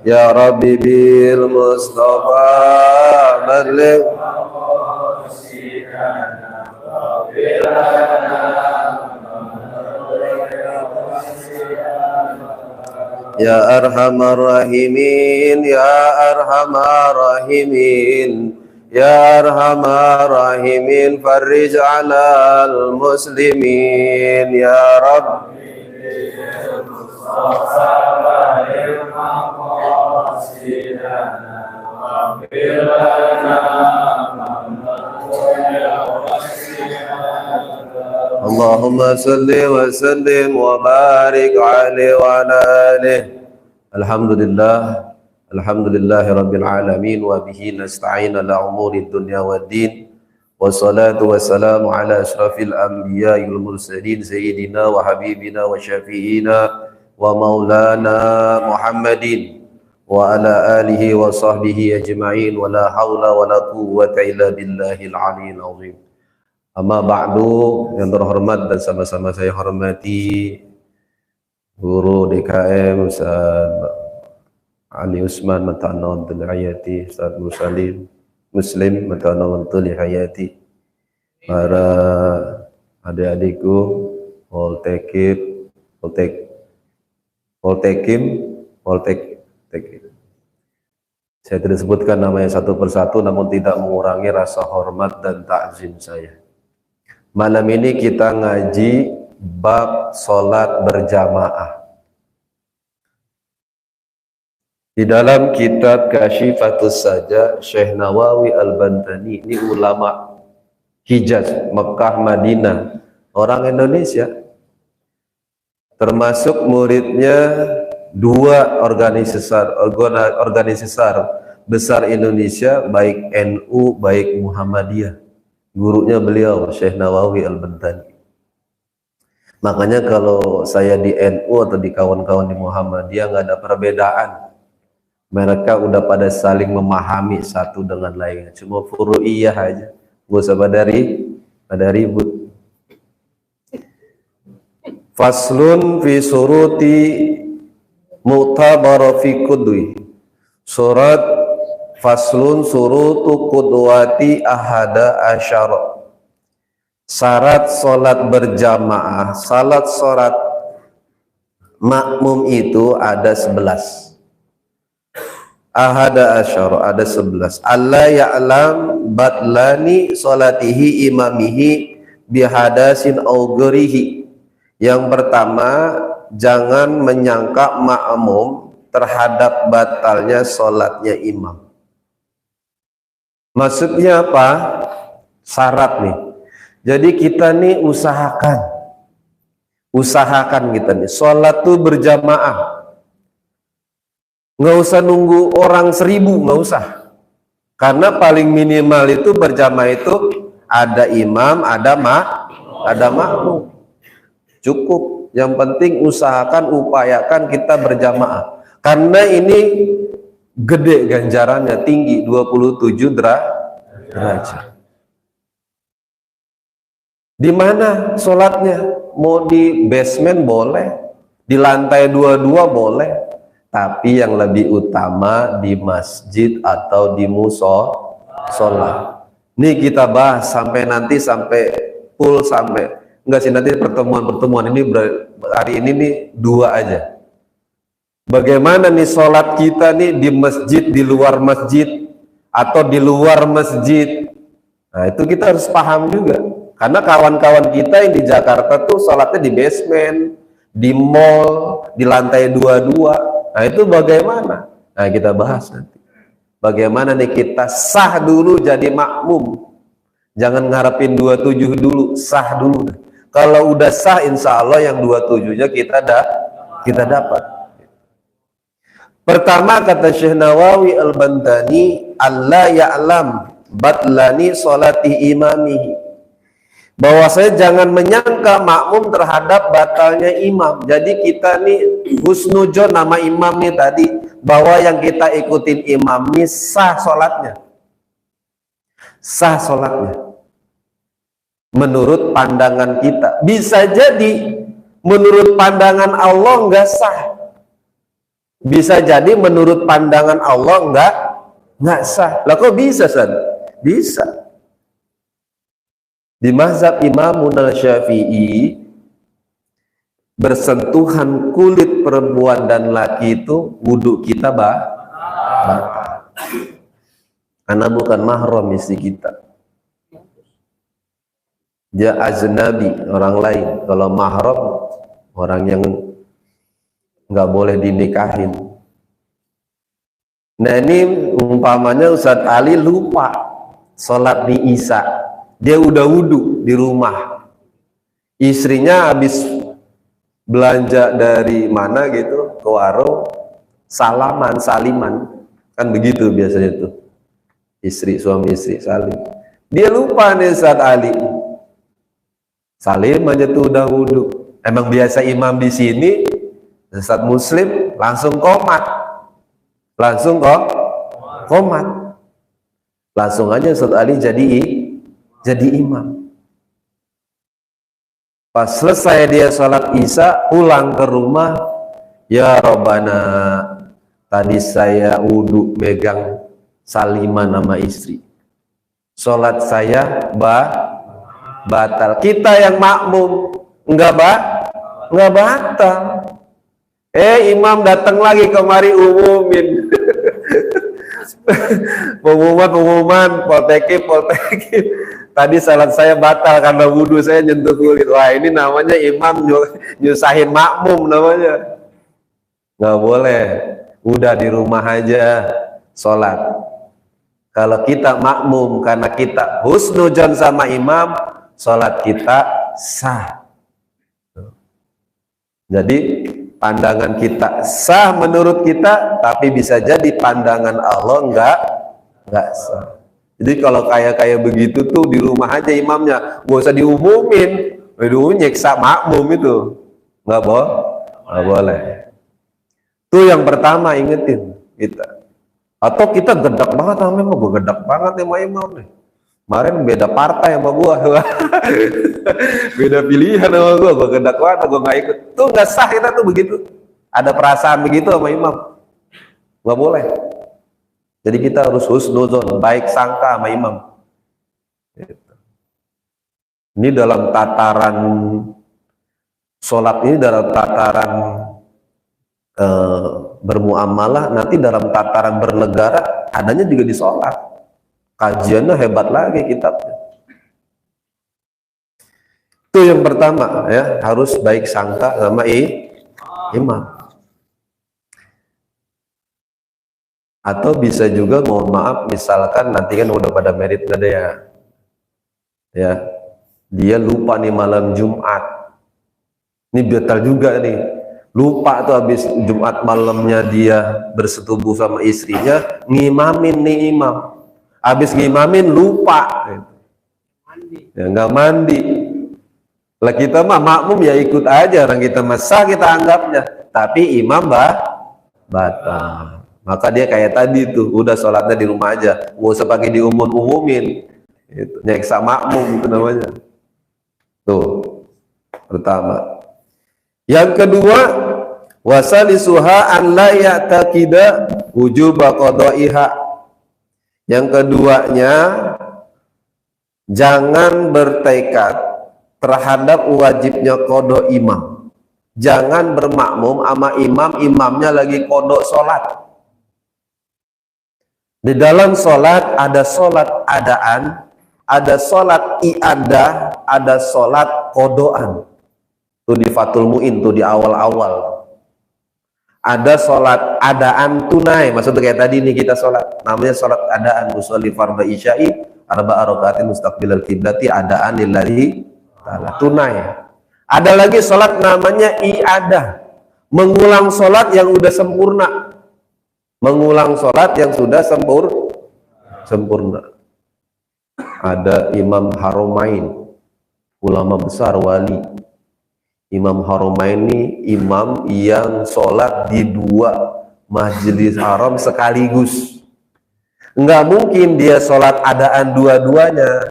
Ya Rabbi bil Mustafa balligh Ya Arhamar Rahimin, Ya Arhamar Rahimin, Ya Arhamar Rahimin, farrij 'alal muslimin, Ya Rabb. Allahumma salli wa sallim wa barik alaihi wa ala alihi. Alhamdulillah, alhamdulillahi rabbil alamin wa bihi nasta'in ala umuri dunya waddin. Wassalatu wassalamu ala asyrafil anbiya'i wal mursalin sayyidina wa habibina wa syafi'ina wa maulana Muhammadin wa ala alihi wa sahbihi ajma'in wa la hawla wa la quwwata illa billahil aliyyil azim. Amma ba'du, yang terhormat dan sama-sama saya hormati Guru DKM Ustaz Ali Usman Mata'anawantuli Hayati, Ustaz Musalim Muslim Mata'anawantuli Hayati, para adik-adikku Poltekim, saya tidak sebutkan namanya satu persatu, namun tidak mengurangi rasa hormat dan takzim saya. Malam ini kita ngaji bab sholat berjamaah. Di dalam kitab Kasyifatus Saja, Syekh Nawawi Al-Bantani, ini ulama Hijaz, Mekah, Madinah, orang Indonesia, termasuk muridnya dua organisasi besar Indonesia, baik NU, baik Muhammadiyah. Gurunya beliau, Syekh Nawawi Al-Bantani. Makanya kalau saya di NU atau di kawan-kawan di Muhammadiyah nggak ada perbedaan. Mereka udah pada saling memahami satu dengan lainnya. Cuma furu'iyah aja. Gak usah pada ribut. Faslun fi suruti mu'tabara fi qudwi. Surat Faslun surutu qudwati ahada asyara. Syarat sholat berjamaah, sholat makmum itu ada 11. Ahada asyara, ada 11. Allah ya'lam batlani sholatihi imamihi bihadasin augurihi. Yang pertama, jangan menyangka makmum terhadap batalnya sholatnya imam. Maksudnya apa? Syarat nih. Jadi kita nih usahakan kita nih sholat tuh berjamaah. Nggak usah nunggu orang 1000, nggak usah. Karena paling minimal itu berjamaah itu ada imam, ada makmum. Cukup. Yang penting upayakan kita berjamaah. Karena ini gede ganjarannya, tinggi, 27 derajat. Di mana sholatnya? Mau di basement boleh, di lantai 22 boleh, tapi yang lebih utama di masjid atau di musola. Ini kita bahas sampai enggak sih, nanti pertemuan ini hari ini nih 2 aja. Bagaimana nih sholat kita nih di masjid, di luar masjid, atau di luar masjid. Nah itu kita harus paham juga. Karena kawan-kawan kita yang di Jakarta tuh sholatnya di basement, di mall, di lantai 22. Nah itu bagaimana? Nah kita bahas nanti. Bagaimana nih kita sah dulu jadi makmum. Jangan ngarepin 27 dulu, sah dulu. Kalau udah sah insya Allah yang 27-nya kita dapat. Pertama kata Syekh Nawawi Al-Bantani, Allah ya'lam batlani sholati imamihi. Bahwasanya jangan menyangka makmum terhadap batalnya imam. Jadi kita nih husnujon nama imam nih tadi, bahwa yang kita ikutin imam nih sah sholatnya. Sah sholatnya. Menurut pandangan kita. Bisa jadi menurut pandangan Allah nggak sah. Bisa jadi menurut pandangan Allah enggak sah. Lah kok bisa, San? Bisa. Di mazhab Imam Syafi'i, bersentuhan kulit perempuan dan laki itu wudhu kita batal. Karena bukan mahram istri kita. Dia ajnabi, orang lain. Kalau mahram, orang yang nggak boleh dinikahin. Nah ini umpamanya Ustadz Ali lupa sholat di Isya. Dia udah wudhu di rumah. Istrinya habis belanja dari mana gitu ke warung, saliman, kan begitu biasanya tuh. Suami istri salim. Dia lupa nih Ustadz Ali. Salim aja tuh udah wudhu. Emang biasa imam di sini, Ustadz Muslim langsung komat. Langsung komat. Langsung aja Ustadz Ali jadi imam. Pas selesai dia sholat Isya, pulang ke rumah, ya Robbana, tadi saya wudhu megang saliman sama istri. Sholat saya batal. Kita yang makmum enggak batal. Imam datang lagi kemari umumin. pengumuman poltekip. Tadi salat saya batal karena wudhu saya nyentuh kulit. Wah, ini namanya imam nyusahin makmum namanya. Nggak boleh. Udah di rumah aja sholat. Kalau kita makmum karena kita husnudzon sama imam, sholat kita sah. Jadi pandangan kita sah menurut kita, tapi bisa jadi pandangan Allah enggak sah. Jadi kalau kayak begitu tuh di rumah aja imamnya, gak usah diumumin, nyeksa makmum itu, nggak boleh. Itu yang pertama ingetin kita. Atau kita gedak banget sama imam, gue gedak banget sama imam nih. Kemarin beda partai sama gua, beda pilihan sama gua gedak banget, gua nggak ikut. Tuh nggak sah kita tuh begitu. Ada perasaan begitu sama imam, nggak boleh. Jadi kita harus husnuzon, baik sangka sama imam. Ini dalam tataran sholat, ini dalam tataran bermuamalah, nanti dalam tataran bernegara adanya juga di sholat. Kajiannya hebat lagi kitabnya. Itu yang pertama ya, harus baik sangka sama imam. Atau bisa juga mohon maaf, misalkan nanti kan udah pada merit nggak ada ya, dia lupa nih malam Jumat, ini batal juga nih, lupa tuh habis Jumat malamnya dia bersetubuh sama istrinya, ngimamin nih imam, habis ngimamin lupa, ya nggak mandi. Lah kita mah makmum ya ikut aja, orang kita masa kita anggapnya, tapi imam batal. Maka dia kayak tadi tuh, udah sholatnya di rumah aja, gak usah pakai diumumin, itu nyeksa makmum itu namanya. Tuh, pertama. Yang kedua, wasalisuha an la ya'taqida wujuba qada'iha. Yang keduanya, jangan bertekad terhadap wajibnya qada imam. Jangan bermakmum sama imamnya lagi qada sholat. Di dalam sholat ada sholat adaan, ada sholat i'adah, ada sholat kodoan. Itu di Fathul Mu'in, tuh di awal-awal. Ada sholat adaan tunai, maksudnya kayak tadi nih kita sholat, namanya sholat adaan, usolli fardhu isya'i, arba'a rakaatin mustaqbilal qiblati, adaan lillahi ta'ala, tunai. Ada lagi sholat namanya i'adah, mengulang sholat yang udah sempurna. Mengulang sholat yang sudah sempurna. Ada Imam Haromain, ulama besar wali. Imam Haromain ini imam yang sholat di 2 majelis haram sekaligus. Enggak mungkin dia sholat adaan dua-duanya.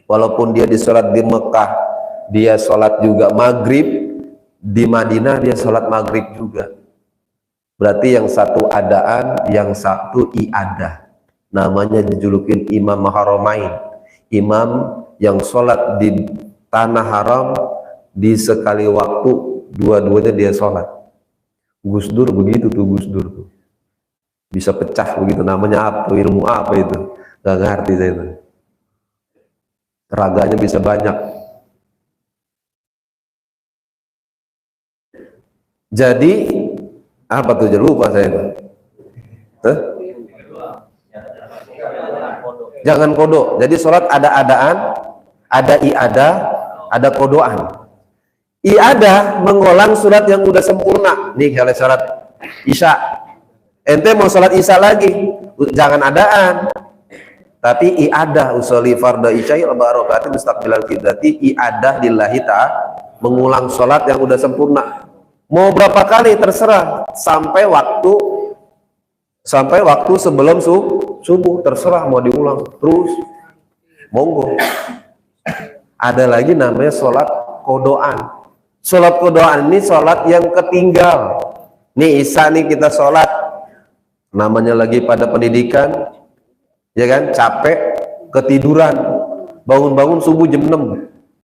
Walaupun dia di sholat di Mekah, dia sholat juga maghrib, di Madinah dia sholat maghrib juga. Berarti yang satu adaan, yang satu iadah. Namanya dijulukin Imam Haramain, imam yang sholat di tanah haram di sekali waktu, dua-duanya dia sholat. Gus Dur begitu tuh, Gus Dur tuh bisa pecah begitu. Namanya apa, ilmu apa itu, gak ngerti saya itu. Raganya bisa banyak. Jadi apa tuh, lupa saya itu. Jangan kodo. Jadi sholat ada adaan, ada iadah, ada kodoan. Iadah mengulang surat yang udah sempurna. Nih kalau syarat isya, ente mau sholat isya lagi, jangan adaan, tapi iadah usolli fardhu isya arba'a raka'atin mustaqbilal qiblati. Iadah lillahi ta'ala, mengulang sholat yang udah sempurna. Mau berapa kali terserah, sampai waktu sebelum subuh terserah, mau diulang terus monggo. Ada lagi namanya sholat kodoan. Sholat kodoan ini sholat yang ketinggal. Nih isya nih kita sholat, namanya lagi pada pendidikan, ya kan, capek, ketiduran, bangun-bangun subuh jam 6,